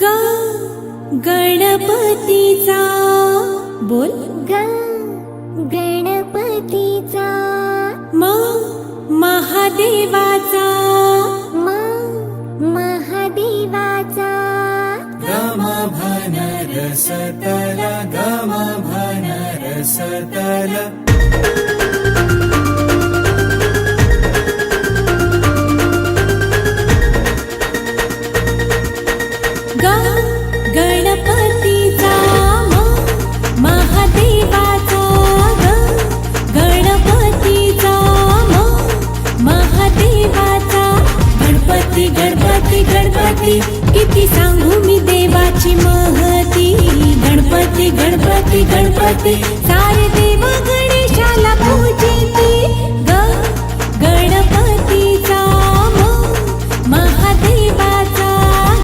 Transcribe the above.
ग गणपतीचा बोल ग गणपतीचा म महादेवाचा म महादेवाचा गम भन रसतल गम भन रसतल ग गणपतीचा म महादेवाचा ग गणपतीचा म महादेवाचा गणपती गणपती गणपती किती सांगू मी देवाची महती गणपती गणपती गणपती सारे देव गणेशाला पूज